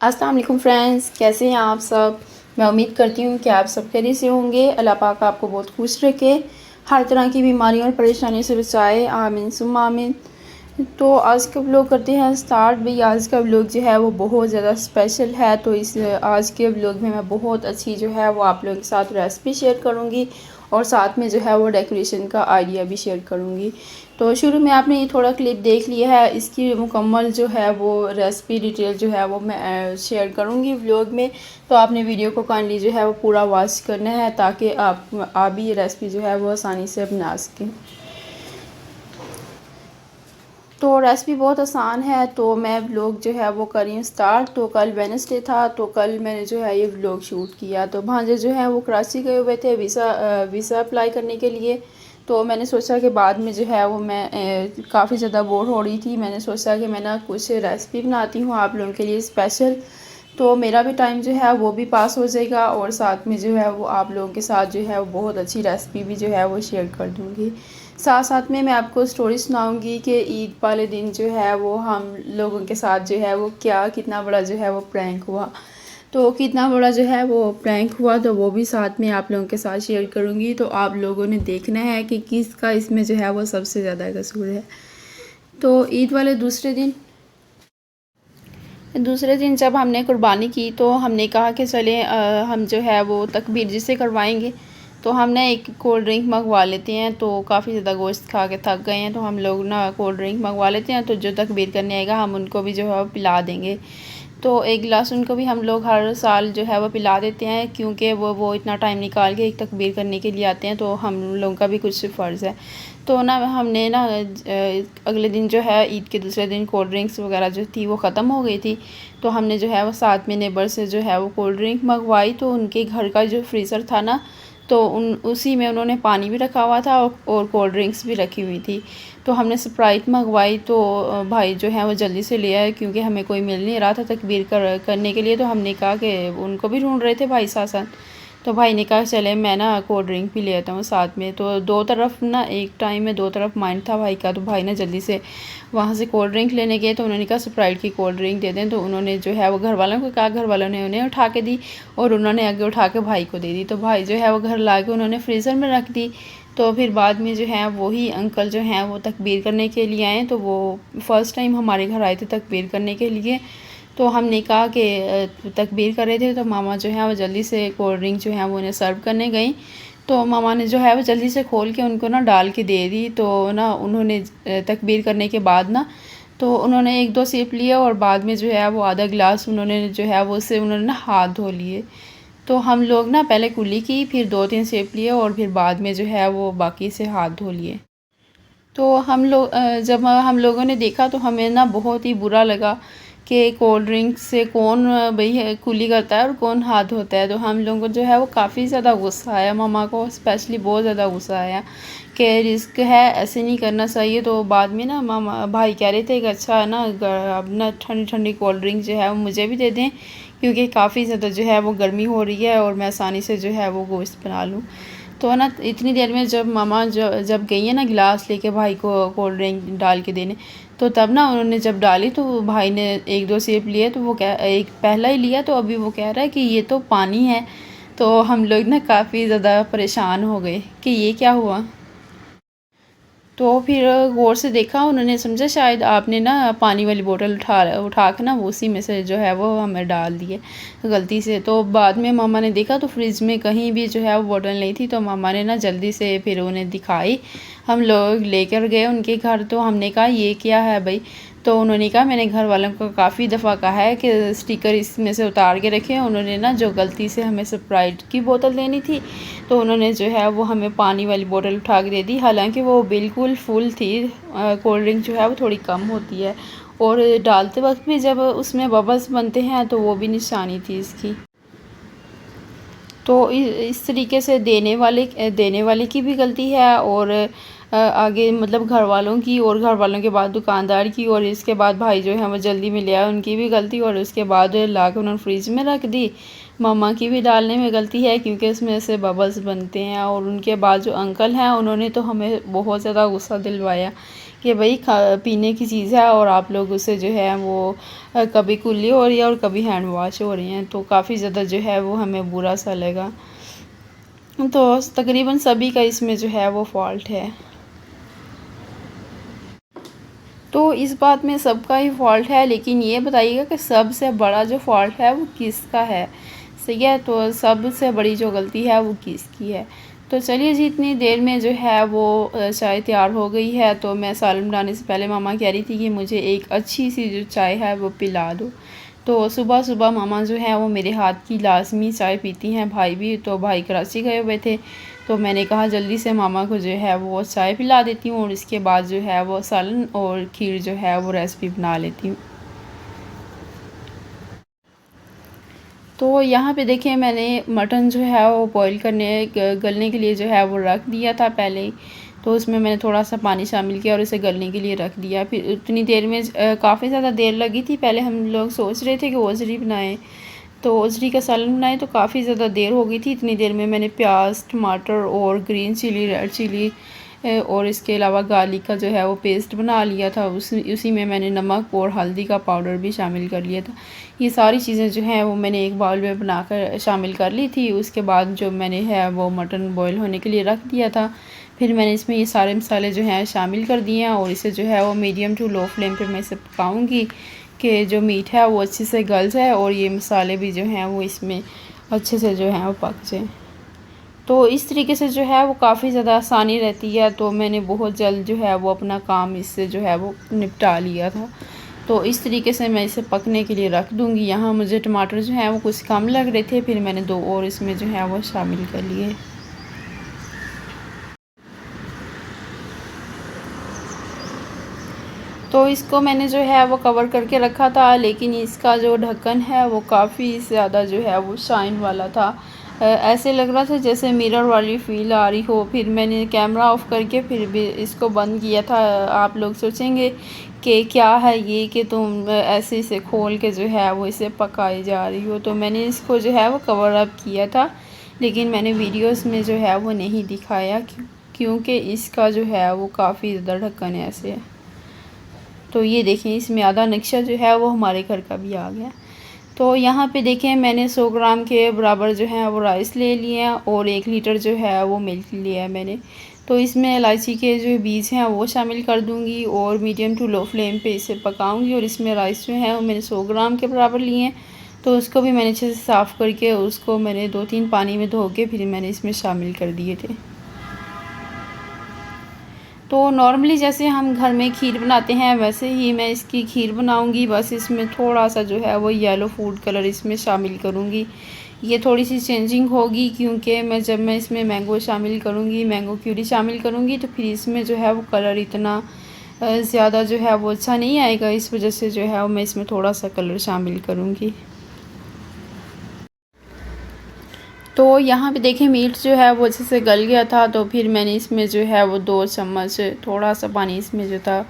अस्सलाम वालेकुम फ्रेंड्स, कैसे हैं आप सब। मैं उम्मीद करती हूँ कि आप सब खैरियत से होंगे। अल्लाह पाक आपको बहुत खुश रखे, हर तरह की बीमारियों और परेशानियों से बचाए, आमीन सुम्मा आमीन। तो आज का व्लॉग करते हैं स्टार्ट। भाई आज का व्लॉग जो है वो बहुत ज़्यादा स्पेशल है। तो इस आज के व्लॉग में मैं बहुत अच्छी जो है वो आप लोगों के साथ रेसिपी शेयर करूँगी और साथ में जो है वो डेकोरेशन का आइडिया भी शेयर करूँगी। तो शुरू में आपने ये थोड़ा क्लिप देख लिया है, इसकी मुकम्मल जो है वो रेसिपी डिटेल जो है वो मैं शेयर करूँगी व्लॉग में। तो आपने वीडियो को काइंडली जो है वो पूरा वॉच करना है ताकि आप भी ये रेसिपी जो है वो आसानी से बना सकें। तो रेसिपी बहुत आसान है। तो मैं व्लॉग जो है वो कर रही हूँ स्टार्ट। तो कल वेडनेसडे था, तो कल मैंने जो है ये व्लॉग शूट किया। तो भांजे जो है वो कराची गए हुए थे वीज़ा अप्लाई करने के लिए। तो मैंने सोचा कि बाद में जो है वो मैं काफ़ी ज़्यादा बोर हो रही थी। मैंने सोचा कि मैं ना कुछ रेसिपी बनाती हूँ आप लोगों के लिए स्पेशल। तो मेरा भी टाइम जो है वो भी पास हो जाएगा और साथ में जो है वो आप लोगों के साथ जो है वो बहुत अच्छी रेसिपी भी जो है वो शेयर कर दूँगी। साथ साथ में मैं आपको स्टोरी सुनाऊंगी कि ईद वाले दिन जो है वो हम लोगों के साथ जो है वो कितना बड़ा जो है वो प्रैंक हुआ। तो कितना बड़ा जो है वो प्रैंक हुआ तो वो भी साथ में आप लोगों के साथ शेयर करूंगी। तो आप लोगों ने देखना है कि किसका इसमें जो है वो सबसे ज़्यादा कसूर है। तो ईद वाले दूसरे दिन जब हमने कुर्बानी की तो हमने कहा कि चलें हम जो है वो तकबीर जिसे करवाएंगे। तो हमने एक कोल्ड ड्रिंक मंगवा लेते हैं। तो काफ़ी ज़्यादा गोश्त खा के थक गए हैं तो हम लोग ना कोल्ड ड्रिंक मंगवा लेते हैं। तो जो तकबीर करने आएगा हम उनको भी जो है वो पिला देंगे। तो एक गिलास उनको भी हम लोग हर साल जो है वो पिला देते हैं क्योंकि वो इतना टाइम निकाल के एक तकबीर करने के लिए आते हैं। तो हम लोगों का भी कुछ फ़र्ज़ है। तो ना हमने ना अगले दिन जो है ईद के दूसरे दिन कोल्ड ड्रिंक्स वगैरह जो थी वो ख़त्म हो गई थी। तो हमने जो है वो साथ में नेबर से जो है वो कोल्ड ड्रिंक मंगवाई। तो उनके घर का जो फ्रीज़र था ना तो उसी में उन्होंने पानी भी रखा हुआ था और कोल्ड ड्रिंक्स भी रखी हुई थी। तो हमने स्प्राइट मंगवाई। तो भाई जो है वो जल्दी से ले आए क्योंकि हमें कोई मिल नहीं रहा था तकबीर करने के लिए। तो हमने कहा कि उनको भी ढूंढ रहे थे भाई साथ साथ। तो भाई ने कहा चले मैं ना कोल्ड ड्रिंक भी ले आता हूँ साथ में। तो दो तरफ ना एक टाइम में दो तरफ माइंड था भाई का। तो भाई ने जल्दी से वहाँ से कोल्ड ड्रिंक लेने गए। तो उन्होंने कहा स्प्राइट की कोल्ड ड्रिंक दे दें। तो उन्होंने जो है वो घर वालों को कहा, घर वालों ने उन्हें उठा के दी और उन्होंने आगे उठा के भाई को दे दी। तो भाई जो है वो घर ला के उन्होंने फ्रीज़र में रख दी। तो फिर बाद में जो है वही अंकल जो हैं वो तकबीर करने के लिए आए। तो वो फ़र्स्ट टाइम हमारे घर आए थे तकबीर करने के लिए। तो हमने कहा कि तकबीर कर रहे थे तो मामा जो है वो जल्दी से कोल्ड ड्रिंक जो है वो उन्हें सर्व करने गई। तो मामा ने जो है वो जल्दी से खोल के उनको ना डाल के दे दी। तो ना उन्होंने तकबीर करने के बाद ना तो उन्होंने एक दो सिप लिए और बाद में जो है वो आधा गिलास उन्होंने जो है वो उससे उन्होंने ना हाथ धो लिए। तो हम लोग ना पहले कुल्ली की, फिर दो तीन सिप लिए और फिर बाद में जो है वो बाकी से हाथ धो लिए। तो जब हम लोगों ने देखा तो हमें ना बहुत ही बुरा लगा कि कोल्ड ड्रिंक से कौन भाई कुली करता है और कौन हाथ धोता है। तो हम लोगों को जो है वो काफ़ी ज़्यादा गुस्सा आया, मामा को स्पेशली बहुत ज़्यादा गुस्सा आया कि रिस्क है, ऐसे नहीं करना चाहिए। तो बाद में ना मामा भाई कह रहे थे कि अच्छा है ना अब ना ठंडी ठंडी कोल्ड ड्रिंक जो है वो मुझे भी दे दें क्योंकि काफ़ी ज़्यादा जो है वो गर्मी हो रही है और मैं आसानी से जो है वो गोश्त बना लूँ। तो ना इतनी देर में जब मामा जब गई है ना गिलास लेके भाई को कोल्ड ड्रिंक डाल के देने, तो तब ना उन्होंने जब डाली तो भाई ने एक दो सिप लिए। तो वो एक पहला ही लिया तो अभी वो कह रहा है कि ये तो पानी है। तो हम लोग ना काफ़ी ज़्यादा परेशान हो गए कि ये क्या हुआ। तो फिर गौर से देखा, उन्होंने समझा शायद आपने ना पानी वाली बोतल उठा के ना उसी में से जो है वो हमें डाल दिए गलती से। तो बाद में मामा ने देखा तो फ्रिज में कहीं भी जो है वो बोतल नहीं थी। तो मामा ने ना जल्दी से फिर उन्हें दिखाई, हम लोग लेकर गए उनके घर। तो हमने कहा ये क्या है भाई। तो उन्होंने कहा मैंने घर वालों को काफ़ी दफ़ा कहा है कि स्टिकर इसमें से उतार के रखें। उन्होंने ना जो गलती से हमें स्प्राइट की बोतल देनी थी तो उन्होंने जो है वो हमें पानी वाली बोतल उठा के दे दी, हालांकि वो बिल्कुल फुल थी। कोल्ड ड्रिंक जो है वो थोड़ी कम होती है और डालते वक्त भी जब उसमें बबल्स बनते हैं तो वो भी निशानी थी इसकी। तो इस तरीके से देने वाले की भी गलती है और आगे मतलब घर वालों की और घर वालों के बाद दुकानदार की और इसके बाद भाई जो है वो जल्दी में ले आए उनकी भी गलती और उसके बाद ला के उन्होंने फ्रिज में रख दी। मामा की भी डालने में गलती है क्योंकि उसमें से बबल्स बनते हैं। और उनके बाद जो अंकल हैं उन्होंने तो हमें बहुत ज़्यादा गुस्सा दिलवाया कि भाई पीने की चीज़ है और आप लोग उसे जो है वो कभी कुल्ली हो रही है और कभी हैंड वॉश हो रही हैं, तो काफ़ी ज़्यादा जो है वो हमें बुरा सा लगा। तो तकरीबन सभी का इसमें जो है वो फ़ॉल्ट है। तो इस बात में सबका ही फ़ॉल्ट है, लेकिन ये बताइएगा कि सबसे बड़ा जो फ़ॉल्ट है वो किसका है? सही है, तो सबसे बड़ी जो गलती है वो किसकी है? तो चलिए जी, इतनी देर में जो है वो चाय तैयार हो गई है। तो मैं सालन बनाने से पहले मामा कह रही थी कि मुझे एक अच्छी सी जो चाय है वो पिला दो। तो सुबह-सुबह मामा जो हैं वो मेरे हाथ की लाज़मी चाय पीती हैं, भाई भी। तो भाई कराची गए हुए थे, तो मैंने कहा जल्दी से मामा को जो है वो चाय पिला देती हूँ और इसके बाद जो है वो सालन और खीर जो है वो रेसिपी बना लेती हूँ। तो यहाँ पे देखिए, मैंने मटन जो है वो बॉईल करने गलने के लिए जो है वो रख दिया था पहले ही। तो उसमें मैंने थोड़ा सा पानी शामिल किया और इसे गलने के लिए रख दिया। फिर उतनी देर में काफ़ी ज़्यादा देर लगी थी। पहले हम लोग सोच रहे थे कि ओजरी बनाएं, तो ओजरी का सालन बनाएं, तो काफ़ी ज़्यादा देर हो गई थी। इतनी देर में मैंने प्याज, टमाटर और ग्रीन चिली, रेड चिली और इसके अलावा गार्लिक का जो है वो पेस्ट बना लिया था। उसी में मैंने नमक और हल्दी का पाउडर भी शामिल कर लिया था। ये सारी चीज़ें जो हैं वो मैंने एक बाउल में बनाकर शामिल कर ली थी। उसके बाद जो मैंने है वो मटन बॉईल होने के लिए रख दिया था। फिर मैंने इसमें ये सारे मसाले जो हैं शामिल कर दिए हैं और इसे जो है वो मीडियम टू लो फ्लेम पे मैं इसे पकाऊंगी कि जो मीट है वो अच्छे से गल जाए और ये मसाले भी जो हैं वो इसमें अच्छे से जो हैं वो पक जाए। तो इस तरीके से जो है वो काफ़ी ज़्यादा आसानी रहती है। तो मैंने बहुत जल्द जो है वो अपना काम इससे जो है वो निपटा लिया था। तो इस तरीके से मैं इसे पकने के लिए रख दूँगी। यहाँ मुझे टमाटर जो हैं वो कुछ कम लग रहे थे, फिर मैंने 2 और इसमें जो है वो शामिल कर लिए। तो इसको मैंने जो है वो कवर करके रखा था, लेकिन इसका जो ढक्कन है वो काफ़ी ज़्यादा जो है वो शाइन वाला था। ऐसे लग रहा था जैसे मिरर वाली फ़ील आ रही हो। फिर मैंने कैमरा ऑफ़ करके फिर भी इसको बंद किया था। आप लोग सोचेंगे कि क्या है ये कि तुम ऐसे इसे खोल के जो है वो इसे पकाई जा रही हो। तो मैंने इसको जो है वो कवर अप किया था, लेकिन मैंने वीडियोस में जो है वो नहीं दिखाया क्योंकि इसका जो है वो काफ़ी ज़्यादा ढक्कन ऐसे है। तो ये देखें, इसमें आधा नक्शा जो है वो हमारे घर का भी आ गया। तो यहाँ पे देखें, मैंने 100 ग्राम के बराबर जो है वो राइस ले लिए हैं और 1 लीटर जो है वो मिल्क लिया है मैंने। तो इसमें इलायची के जो बीज हैं वो शामिल कर दूँगी और मीडियम टू लो फ्लेम पे इसे पकाऊँगी। और इसमें राइस जो है वो मैंने 100 ग्राम के बराबर लिए हैं, तो उसको भी मैंने अच्छे से साफ़ करके उसको मैंने 2-3 पानी में धो के फिर मैंने इसमें शामिल कर दिए थे। तो नॉर्मली जैसे हम घर में खीर बनाते हैं वैसे ही मैं इसकी खीर बनाऊंगी। बस इसमें थोड़ा सा जो है वो येलो फूड कलर इसमें शामिल करूंगी। ये थोड़ी सी चेंजिंग होगी क्योंकि जब मैं इसमें मैंगो शामिल करूंगी, मैंगो प्यूरी शामिल करूंगी, तो फिर इसमें जो है वो कलर इतना ज़्यादा जो है वो अच्छा नहीं आएगा। इस वजह से जो है वो मैं इसमें थोड़ा सा कलर शामिल करूँगी। तो यहाँ पे देखें, मीट जो है वो अच्छे से गल गया था। तो फिर मैंने इसमें जो है वो 2 चम्मच थोड़ा सा पानी इसमें जो था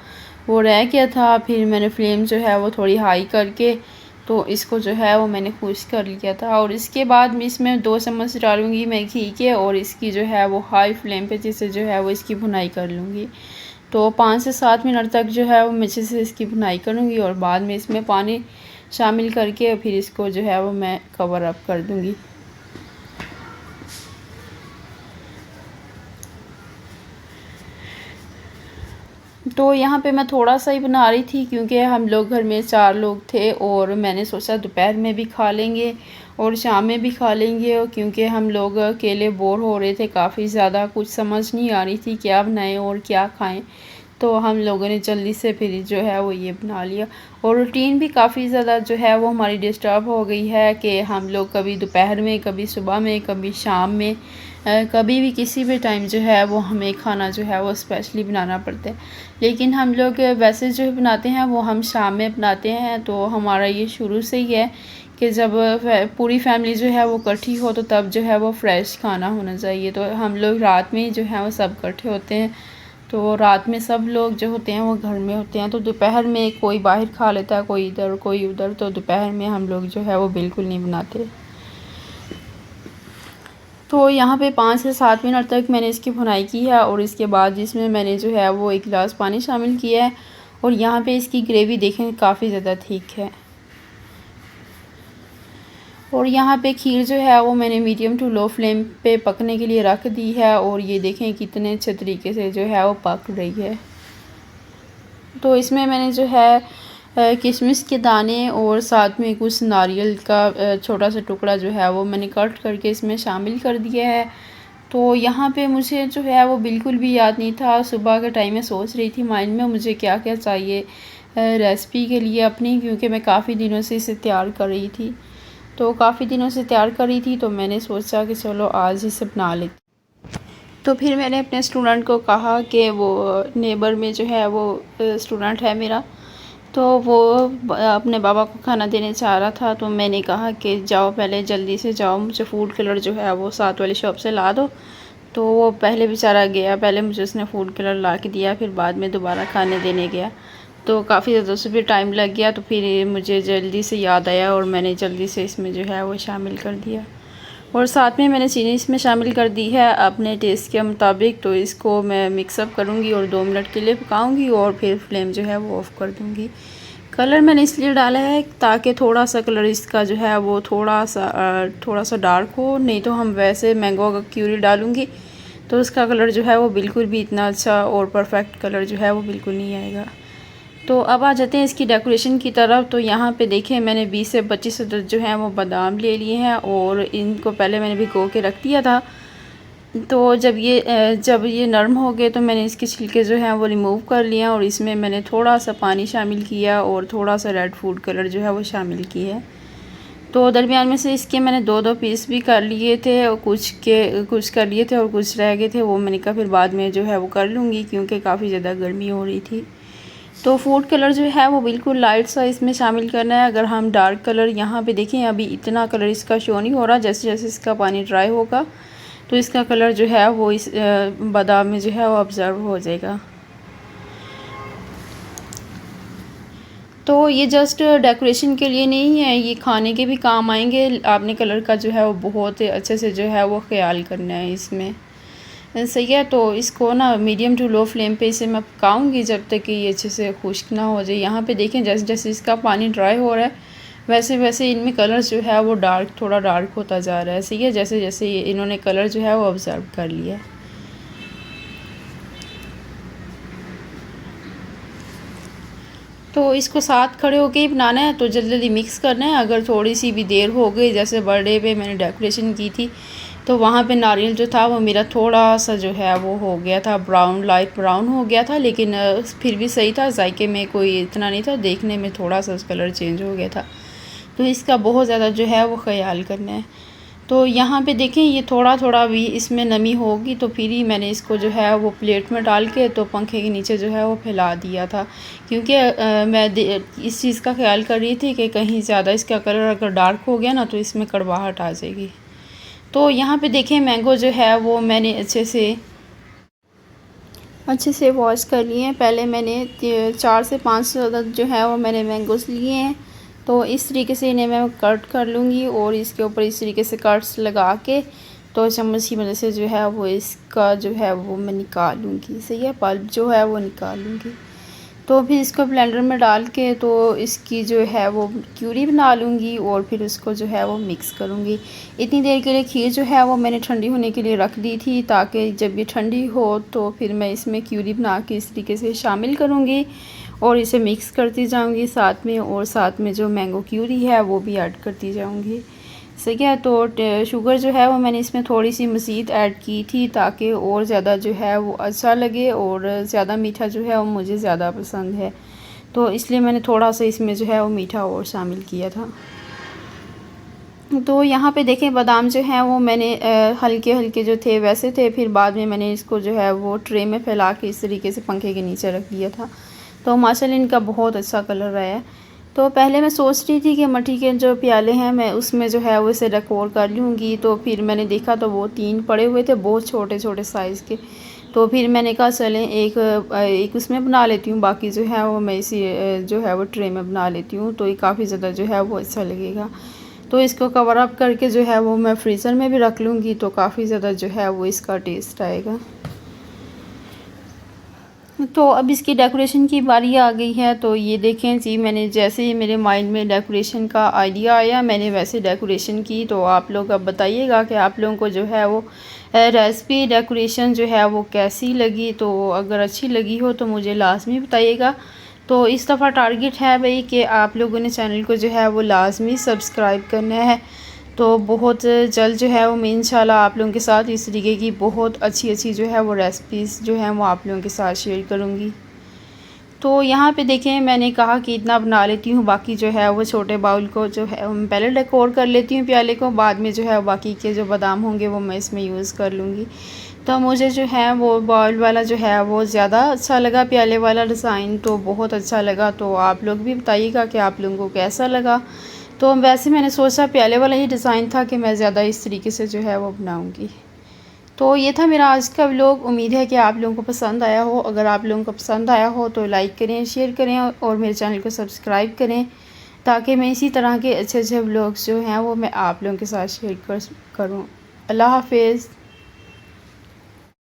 वो रह गया था। फिर मैंने फ्लेम जो है वो थोड़ी हाई करके तो इसको जो है वो मैंने खुश कर लिया था। और इसके बाद मैं इसमें 2 चम्मच डालूँगी मैं घी के और इसकी जो है वो हाई फ्लेम पे जिससे जो है वो इसकी भुनाई कर लूँगी। तो 5 से 7 मिनट तक जो है वो मैं अच्छे से इसकी भुनाई करूँगी और बाद में इसमें पानी शामिल करके फिर इसको जो है वो मैं कवर अप कर दूँगी। तो यहाँ पे मैं थोड़ा सा ही बना रही थी क्योंकि हम लोग घर में 4 लोग थे और मैंने सोचा दोपहर में भी खा लेंगे और शाम में भी खा लेंगे। और क्योंकि हम लोग अकेले बोर हो रहे थे काफ़ी ज़्यादा, कुछ समझ नहीं आ रही थी क्या बनाएं और क्या खाएं, तो हम लोगों ने जल्दी से फिर जो है वो ये बना लिया। और रूटीन भी काफ़ी ज़्यादा जो है वो हमारी डिस्टर्ब हो गई है कि हम लोग कभी दोपहर में, कभी सुबह में, कभी शाम में, कभी भी किसी भी टाइम जो है वो हमें खाना जो है वो स्पेशली बनाना पड़ता है। लेकिन हम लोग वैसे जो बनाते हैं वो हम शाम में बनाते हैं। तो हमारा ये शुरू से ही है कि जब पूरी फैमिली जो है वो इकट्ठी हो तो तब जो है वो फ्रेश खाना होना चाहिए। तो हम लोग रात में ही जो है वो सब इकट्ठे होते हैं। तो रात में सब लोग जो होते हैं वो घर में होते हैं। तो दोपहर में कोई बाहर खा लेता है, कोई इधर कोई उधर। तो दोपहर में हम लोग जो है वो बिल्कुल नहीं बनाते। तो यहाँ पे 5 से 7 मिनट तक मैंने इसकी भुनाई की है और इसके बाद इसमें मैंने जो है वो 1 गिलास पानी शामिल किया है। और यहाँ पे इसकी ग्रेवी देखें काफ़ी ज़्यादा थिक है। और यहाँ पे खीर जो है वो मैंने मीडियम टू लो फ्लेम पे पकने के लिए रख दी है और ये देखें कितने अच्छे तरीके से जो है वो पक रही है। तो इसमें मैंने जो है किशमिश के दाने और साथ में कुछ नारियल का छोटा सा टुकड़ा जो है वो मैंने कट करके इसमें शामिल कर दिया है। तो यहाँ पे मुझे जो है वो बिल्कुल भी याद नहीं था। सुबह के टाइम में सोच रही थी माइंड में मुझे क्या क्या चाहिए रेसिपी के लिए अपनी, क्योंकि मैं काफ़ी दिनों से इसे तैयार कर रही थी। तो काफ़ी दिनों से तैयार कर रही थी तो मैंने सोचा कि चलो आज इसे बना लेती। तो फिर मैंने अपने स्टूडेंट को कहा कि वो नेबर में जो है वो स्टूडेंट है मेरा, तो वो अपने बाबा को खाना देने चाह रहा था। तो मैंने कहा कि जाओ पहले जल्दी से जाओ, मुझे फ़ूड कलर जो है वो साथ वाली शॉप से ला दो। तो वो पहले बेचारा गया, पहले मुझे उसने फ़ूड कलर ला के दिया, फिर बाद में दोबारा खाने देने गया। तो काफ़ी ज़्यादा उसे भी टाइम लग गया। तो फिर मुझे जल्दी से याद आया और मैंने जल्दी से इसमें जो है वो शामिल कर दिया। और साथ में मैंने चीनी इसमें शामिल कर दी है अपने टेस्ट के मुताबिक। तो इसको मैं मिक्सअप करूँगी और 2 मिनट के लिए पकाऊँगी और फिर फ्लेम जो है वो ऑफ़ कर दूँगी। कलर मैंने इसलिए डाला है ताकि थोड़ा सा कलर इसका जो है वो थोड़ा सा डार्क हो, नहीं तो हम वैसे मैंगो का क्यूरी डालूँगी तो उसका कलर जो है वो बिल्कुल भी इतना अच्छा और परफेक्ट कलर जो है वो बिल्कुल नहीं आएगा। तो अब आ जाते हैं इसकी डेकोरेशन की तरफ। तो यहाँ पे देखें मैंने 20 से 25 अदद जो हैं वो बादाम ले लिए हैं और इनको पहले मैंने भिगो के रख दिया था। तो जब ये नरम हो गए तो मैंने इसके छिलके जो हैं वो रिमूव कर लिया और इसमें मैंने थोड़ा सा पानी शामिल किया और थोड़ा सा रेड फूड कलर जो है वो शामिल किया है। तो दरमियान में से इसके मैंने 2-2 पीस भी कर लिए थे और कुछ कर लिए थे और कुछ रह गए थे, वो मैंने कहा फिर बाद में जो है वो कर लूँगी क्योंकि काफ़ी ज़्यादा गर्मी हो रही थी। तो फूड कलर जो है वो बिल्कुल लाइट सा इसमें शामिल करना है। अगर हम डार्क कलर यहाँ पे देखें अभी इतना कलर इसका शो नहीं हो रहा, जैसे जैसे इसका पानी ड्राई होगा तो इसका कलर जो है वो इस बादाम में जो है वो ऑब्ज़र्व हो जाएगा। तो ये जस्ट डेकोरेशन के लिए नहीं है, ये खाने के भी काम आएंगे। आपने कलर का जो है वो बहुत अच्छे से जो है वो ख्याल करना है इसमें, सही है। तो इसको ना मीडियम टू लो फ्लेम पे इसे मैं पकाऊंगी जब तक कि ये अच्छे से खुश्क ना हो जाए। यहाँ पे देखें जैसे जैसे इसका पानी ड्राई हो रहा है वैसे वैसे इनमें कलर जो है वो थोड़ा डार्क होता जा रहा है, सही है। जैसे जैसे इन्होंने कलर जो है वो ऑब्ज़र्व कर लिया। तो इसको साथ खड़े होके ही बनाना है, तो जल्दी जल्दी मिक्स करना है। अगर थोड़ी सी भी देर हो गई, जैसे बर्थडे पे मैंने डेकोरेशन की थी तो वहाँ पे नारियल जो था वो मेरा थोड़ा सा जो है वो हो गया था ब्राउन, लाइट ब्राउन हो गया था, लेकिन फिर भी सही था। जायके में कोई इतना नहीं था, देखने में थोड़ा सा कलर चेंज हो गया था। तो इसका बहुत ज़्यादा जो है वो ख्याल करना है। तो यहाँ पे देखें ये थोड़ा थोड़ा भी इसमें नमी होगी तो फिर ही मैंने इसको जो है वो प्लेट में डाल के तो पंखे के नीचे जो है वो फैला दिया था, क्योंकि मैं इस चीज़ का ख्याल कर रही थी कि कहीं ज़्यादा इसका कलर अगर डार्क हो गया ना तो इसमें कड़वाहट आ जाएगी। तो यहाँ पे देखें मैंगो जो है वो मैंने अच्छे से वॉश कर लिए हैं। पहले मैंने 4 से 5 अदद जो है वो मैंने मैंगोज़ लिए हैं। तो इस तरीके से इन्हें मैं कट कर लूँगी और इसके ऊपर इस तरीके से कट्स लगा के तो चम्मच की मदद से जो है वो इसका जो है वो मैं निकाल लूँगी, सही है, पल्प जो है वो निकाल लूँगी। तो फिर इसको ब्लेंडर में डाल के तो इसकी जो है वो क्यूरी बना लूँगी और फिर उसको जो है वो मिक्स करूँगी। इतनी देर के लिए खीर जो है वो मैंने ठंडी होने के लिए रख दी थी ताकि जब ये ठंडी हो तो फिर मैं इसमें क्यूरी बना के इस तरीके से शामिल करूँगी और इसे मिक्स करती जाऊँगी साथ में, और साथ में जो मैंगो क्यूरी है वो भी ऐड करती जाऊँगी, सही है। तो शुगर जो है वो मैंने इसमें थोड़ी सी मज़ीद ऐड की थी ताकि और ज़्यादा जो है वो अच्छा लगे, और ज़्यादा मीठा जो है वो मुझे ज़्यादा पसंद है तो इसलिए मैंने थोड़ा सा इसमें जो है वो मीठा और शामिल किया था। तो यहाँ पे देखें बादाम जो हैं वो मैंने हल्के हल्के जो थे वैसे थे, फिर बाद में मैंने इसको जो है वो ट्रे में फैला के इस तरीके से पंखे के नीचे रख दिया था। तो माशाल्लाह इनका बहुत अच्छा कलर आया है। तो पहले मैं सोच रही थी कि मट्टी के जो प्याले हैं मैं उसमें जो है वो इसे डेकोर कर लूँगी, तो फिर मैंने देखा तो वो 3 पड़े हुए थे बहुत छोटे छोटे साइज़ के। तो फिर मैंने कहा चलें एक उसमें बना लेती हूँ, बाकी जो है वो मैं इसी जो है वो ट्रे में बना लेती हूँ, तो ये काफ़ी ज़्यादा जो है वो अच्छा लगेगा। तो इसको कवर अप करके जो है वो मैं फ्रीज़र में भी रख लूँगी, तो काफ़ी ज़्यादा जो है वो इसका टेस्ट आएगा। तो अब इसकी डेकोरेशन की बारी आ गई है। तो ये देखें जी, मैंने जैसे ही मेरे माइंड में डेकोरेशन का आइडिया आया मैंने वैसे डेकोरेशन की। तो आप लोग अब बताइएगा कि आप लोगों को जो है वो रेसिपी डेकोरेशन जो है वो कैसी लगी। तो अगर अच्छी लगी हो तो मुझे लाजमी बताइएगा। तो इस दफ़ा टारगेट है भाई कि आप लोगों ने चैनल को जो है वो लाजमी सब्सक्राइब करना है। तो बहुत जल्द जो है वो मैं इंशाल्लाह आप लोगों के साथ इस तरीके की बहुत अच्छी जो है वो रेसिपीज़ जो हैं वो आप लोगों के साथ शेयर करूँगी। तो यहाँ पे देखें, मैंने कहा कि इतना बना लेती हूँ, बाकी जो है वो छोटे बाउल को जो है पहले डेकोर कर लेती हूँ प्याले को, बाद में जो है बाकी के जो बादाम होंगे वो मैं इसमें यूज़ कर लूँगी। तो मुझे जो है वो बाउल वाला जो है वो ज़्यादा अच्छा लगा, प्याले वाला डिज़ाइन तो बहुत अच्छा लगा। तो आप लोग भी बताइएगा कि आप लोगों को कैसा लगा। तो वैसे मैंने सोचा प्याले वाला ही डिज़ाइन था कि मैं ज़्यादा इस तरीके से जो है वो बनाऊँगी। तो ये था मेरा आज का व्लॉग। उम्मीद है कि आप लोगों को पसंद आया हो। अगर आप लोगों को पसंद आया हो तो लाइक करें, शेयर करें और मेरे चैनल को सब्सक्राइब करें, ताकि मैं इसी तरह के अच्छे व्लॉग्स जो हैं वो मैं आप लोगों के साथ शेयर करूँ। अल्लाह हाफ़िज़।